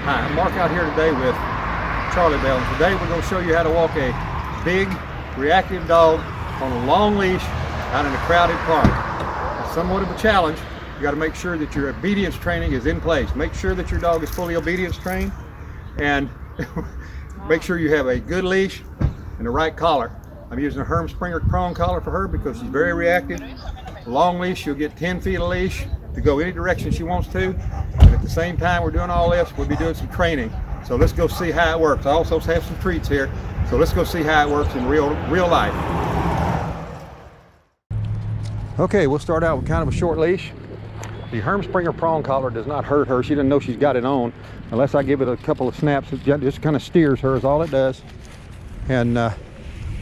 Hi, I'm Mark out here today with Charlie Bell, and today we're going to show you how to walk a big reactive dog on a long leash out in a crowded park. It's somewhat of a challenge. You got to make sure that your obedience training is in place. Make sure that your dog is fully obedience trained, and make sure you have a good leash and the right collar. I'm using a Herm Springer prong collar for her because she's very reactive. A long leash, she'll get 10 feet of leash to go any direction she wants to. And at the same time we're doing all this, we'll be doing some training. So let's go see how it works. I also have some treats here. So let's go see how it works in real life. Okay, we'll start out with kind of a short leash. The Herm Springer prong collar does not hurt her. She doesn't know she's got it on unless I give it a couple of snaps. It just kind of steers her is all it does. And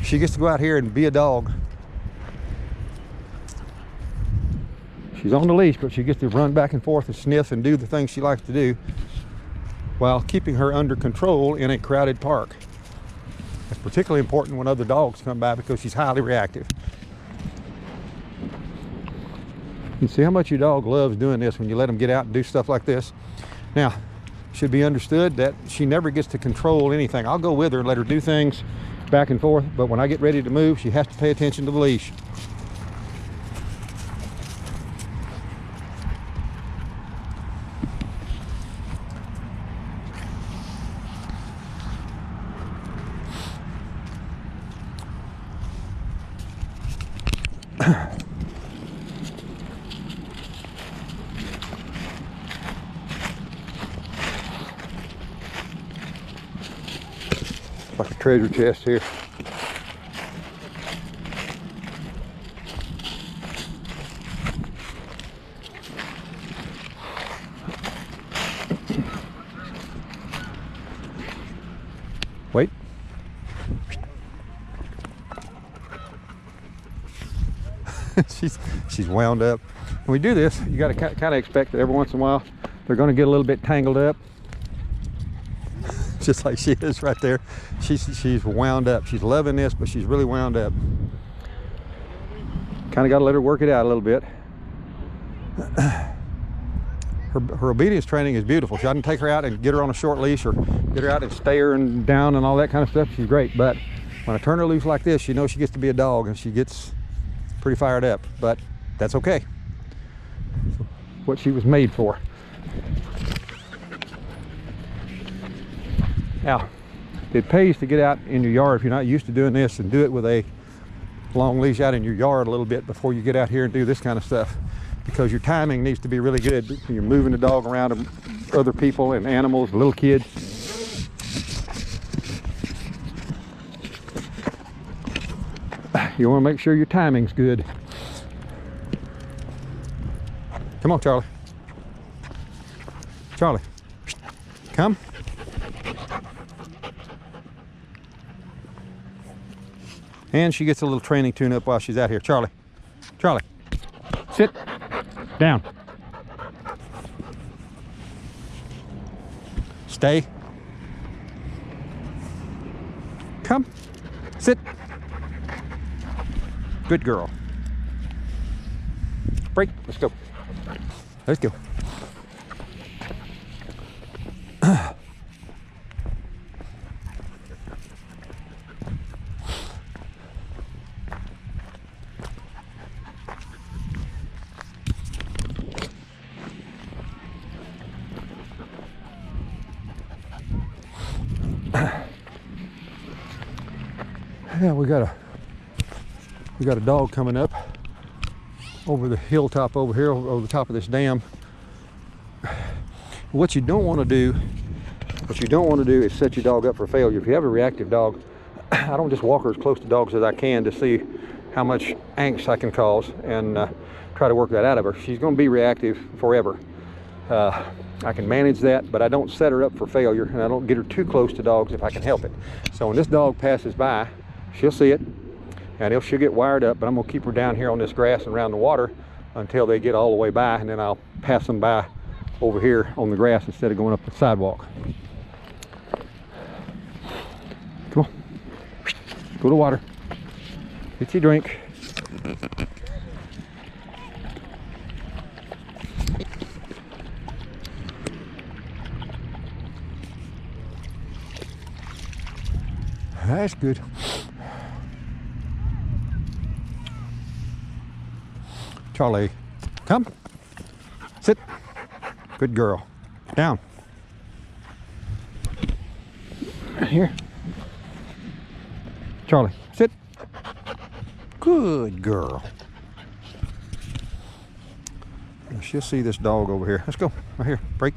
she gets to go out here and be a dog. She's on the leash, but she gets to run back and forth and sniff and do the things she likes to do while keeping her under control in a crowded park. It's particularly important when other dogs come by because she's highly reactive. You see how much your dog loves doing this when you let him get out and do stuff like this. Now, it should be understood that she never gets to control anything. I'll go with her and let her do things back and forth, but when I get ready to move, she has to pay attention to the leash. Like a treasure chest here. Wait. she's wound up. When we do this, you got to kind of expect that every once in a while they're going to get a little bit tangled up. Just like she is right there. She's wound up. She's loving this, but she's really wound up. Kind of got to let her work it out a little bit. Her obedience training is beautiful. I can take her out and get her on a short leash or get her out and stay her and down and all that kind of stuff. She's great. But when I turn her loose like this, she knows she gets to be a dog and she gets pretty fired up. But that's okay. It's what she was made for. Now, it pays to get out in your yard if you're not used to doing this, and do it with a long leash out in your yard a little bit before you get out here and do this kind of stuff, because your timing needs to be really good. You're moving the dog around other people and animals, little kids. You want to make sure your timing's good. Come on, Charlie. Charlie, come. And she gets a little training tune-up while she's out here. Charlie, Charlie, sit down. Stay. Come, sit. Good girl. Break, let's go. Let's go. Yeah, we got a dog coming up over the hilltop over here, over the top of this dam. What you don't want to do is set your dog up for failure. If you have a reactive dog, I don't just walk her as close to dogs as I can to see how much angst I can cause and try to work that out of her. She's going to be reactive forever. I can manage that, but I don't set her up for failure, and I don't get her too close to dogs if I can help it. So when this dog passes by, she'll see it, and she'll get wired up, but I'm going to keep her down here on this grass and around the water until they get all the way by, and then I'll pass them by over here on the grass instead of going up the sidewalk. Come on. Go to the water. Get your drink. That's good. Charlie, come. Sit. Good girl. Down. Here. Charlie, sit. Good girl. She'll see this dog over here. Let's go. Right here. Break.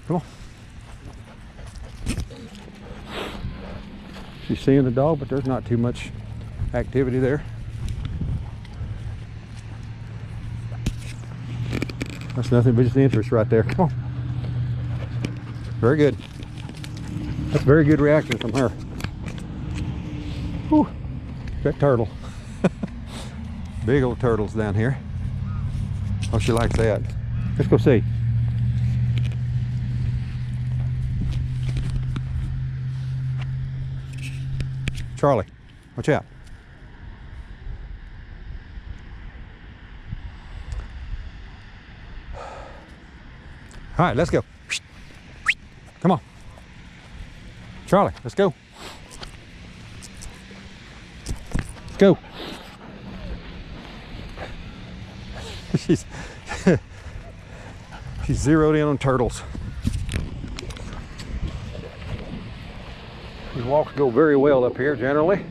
Come on. She's seeing the dog, but there's not too much activity there. That's nothing but just interest right there. Come on. Very good. That's very good reaction from her. Whew. That turtle. Big old turtles down here. Oh, she likes that. Let's go see. Charlie, watch out. All right, let's go. Come on. Charlie, let's go. Let's go. She's zeroed in on turtles. These walks go very well up here generally.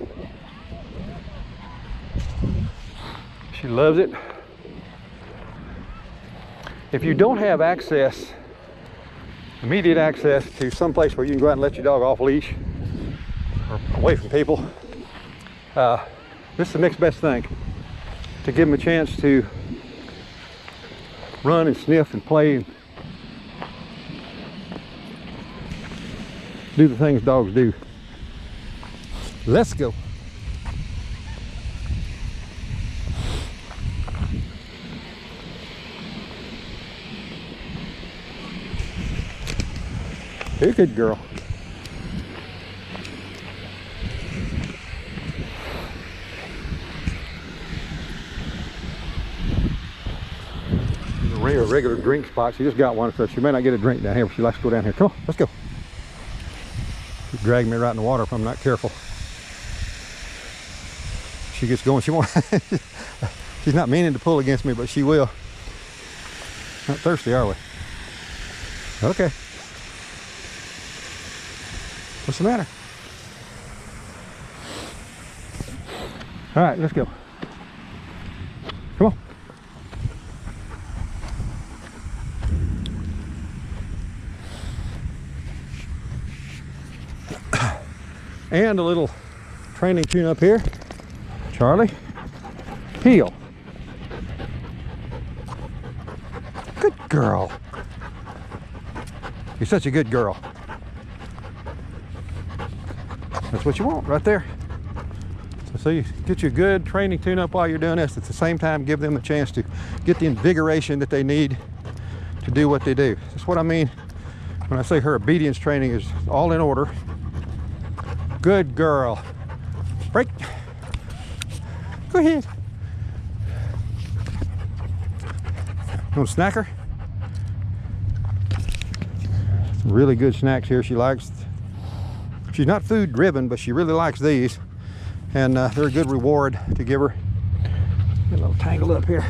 She loves it. If you don't have access, immediate access to some place where you can go out and let your dog off leash or away from people, this is the next best thing to give them a chance to run and sniff and play and do the things dogs do. Let's go. You're a good girl. A regular drink spot. She just got one, so she may not get a drink down here, but she likes to go down here. Come on, let's go. She's dragging me right in the water if I'm not careful. She gets going. She won't. She's not meaning to pull against me, but she will. Not thirsty, are we? Okay. What's the matter? All right, let's go. Come on. And a little training tune up here. Charlie, heel. Good girl. You're such a good girl. That's what you want right there. So you get you a good training tune up while you're doing this. At the same time, give them a chance to get the invigoration that they need to do what they do. That's what I mean when I say her obedience training is all in order. Good girl. Break. Go ahead. You want a snacker? Some really good snacks here she likes. She's not food driven, but she really likes these. And they're a good reward to give her. Get a little tangled up here.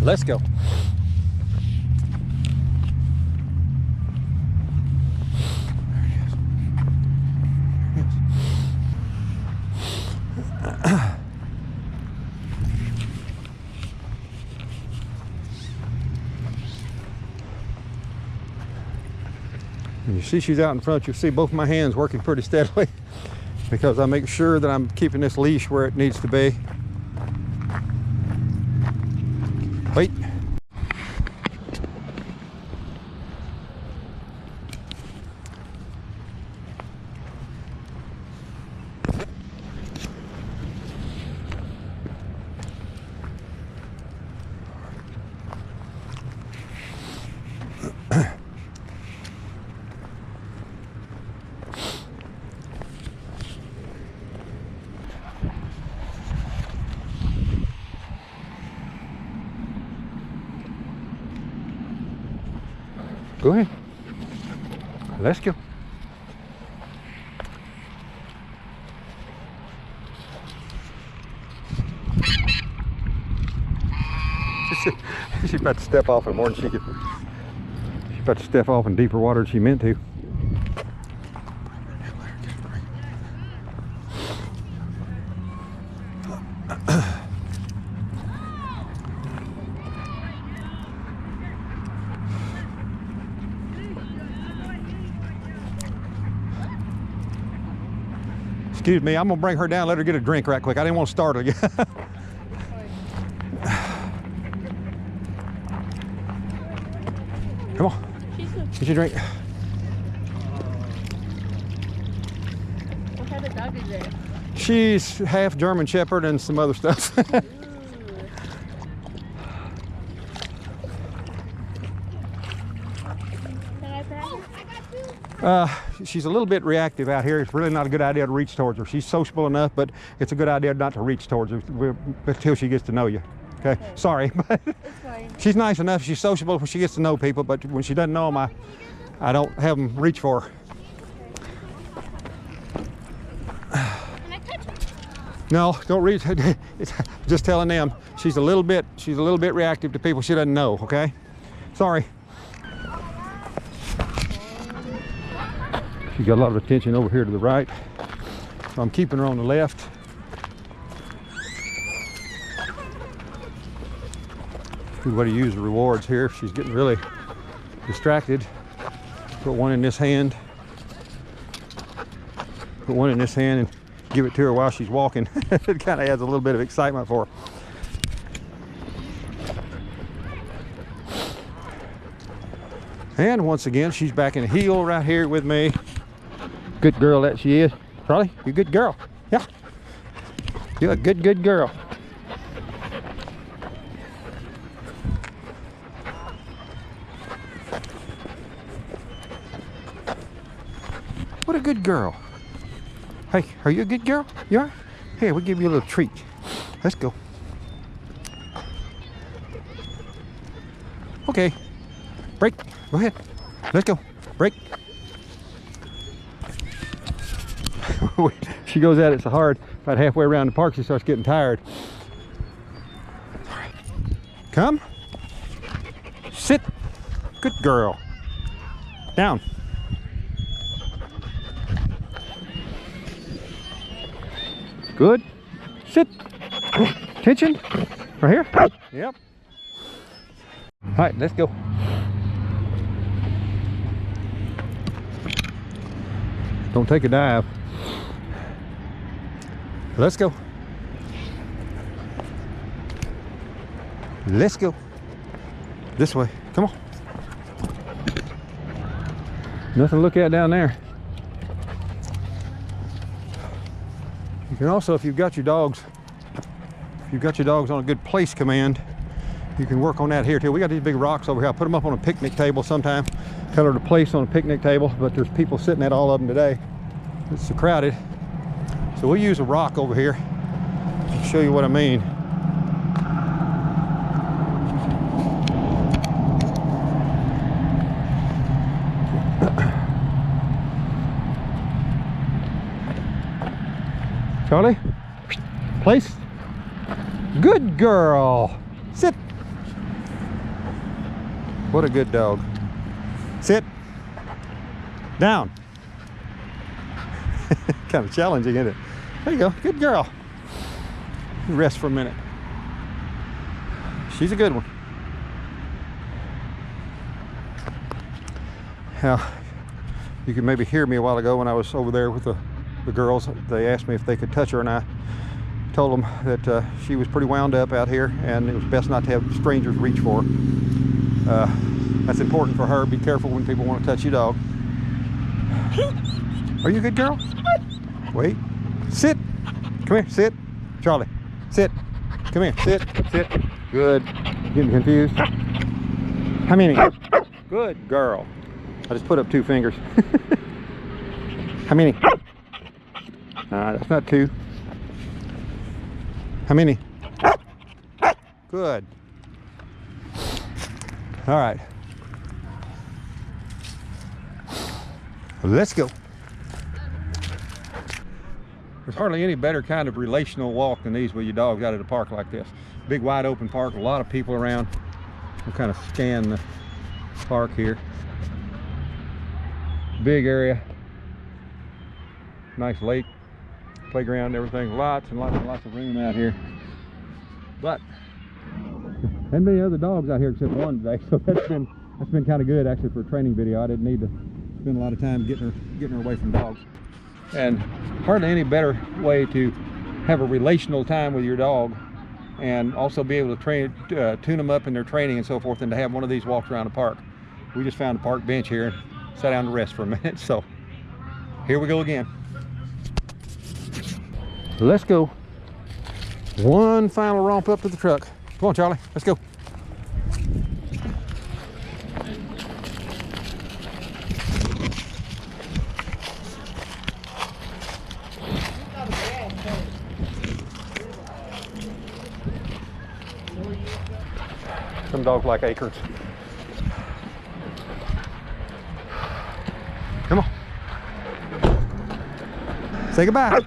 Let's go. And you see she's out in front, you'll see both my hands working pretty steadily because I make sure that I'm keeping this leash where it needs to be. Wait. Go ahead. Let's go. She's about to step off in more than she could. She's about to step off in deeper water than she meant to. Excuse me, I'm gonna bring her down, let her get a drink right quick. I didn't want to start her again. Come on, get your drink. What kind of dog is it? She's half German Shepherd and some other stuff. She's a little bit reactive out here. It's really not a good idea to reach towards her. She's sociable enough, but it's a good idea not to reach towards her until she gets to know you. Okay? Sorry, but she's nice enough. She's sociable when she gets to know people, but when she doesn't know them, I don't have them reach for her. No, don't reach. Just telling them she's a little bit reactive to people she doesn't know. Okay? Sorry. She got a lot of attention over here to the right, so I'm keeping her on the left. Good way to use the rewards here. If she's getting really distracted, put one in this hand, put one in this hand, and give it to her while she's walking. It kind of adds a little bit of excitement for her. And once again, she's back in the heel right here with me. Good girl that she is. Charlie, you're a good girl. Yeah. You're a good girl. What a good girl. Hey, are you a good girl? You are? Here, we'll give you a little treat. Let's go. Okay. Break. Go ahead. Let's go. Break. She goes at it so hard, about halfway around the park, she starts getting tired. All right. Come. Sit. Good girl. Down. Good. Sit. Attention. Right here. Yep. All right, let's go. Don't take a dive. Let's go. Let's go. This way. Come on. Nothing to look at down there. You can also, if you've got your dogs on a good place command, you can work on that here too. We got these big rocks over here. I put them up on a picnic table sometime. Tell her to place on a picnic table, but there's people sitting at all of them today. It's so crowded. So we'll use a rock over here to show you what I mean. Charlie, place. Good girl. Sit. What a good dog. Sit. Down. Kind of challenging, isn't it? There you go. Good girl. Rest for a minute. She's a good one. Now, you can maybe hear me a while ago when I was over there with the girls. They asked me if they could touch her, and I told them that she was pretty wound up out here, and it was best not to have strangers reach for her. That's important for her. Be careful when people want to touch your dog. Are you a good girl? Wait. Sit. Come here. Sit. Charlie. Sit. Come here. Sit. Sit. Good. Getting confused? How many? Good girl. I just put up 2 fingers. How many? That's not 2. How many? Good. All right. Let's go. There's hardly any better kind of relational walk than these with your dogs out at a park like this. Big wide open park, a lot of people around. We'll kind of scan the park here. Big area. Nice lake, playground, everything. Lots and lots and lots of room out here. But and many other dogs out here except one today, so that's been kind of good actually for a training video. I didn't need to spend a lot of time getting her away from dogs. And hardly any better way to have a relational time with your dog and also be able to tune them up in their training and so forth than to have one of these walks around the park. We just found a park bench here and sat down to rest for a minute. So here we go again. Let's go. One final romp up to the truck. Come on, Charlie, let's go. Some dogs like acres. Come on. Say goodbye.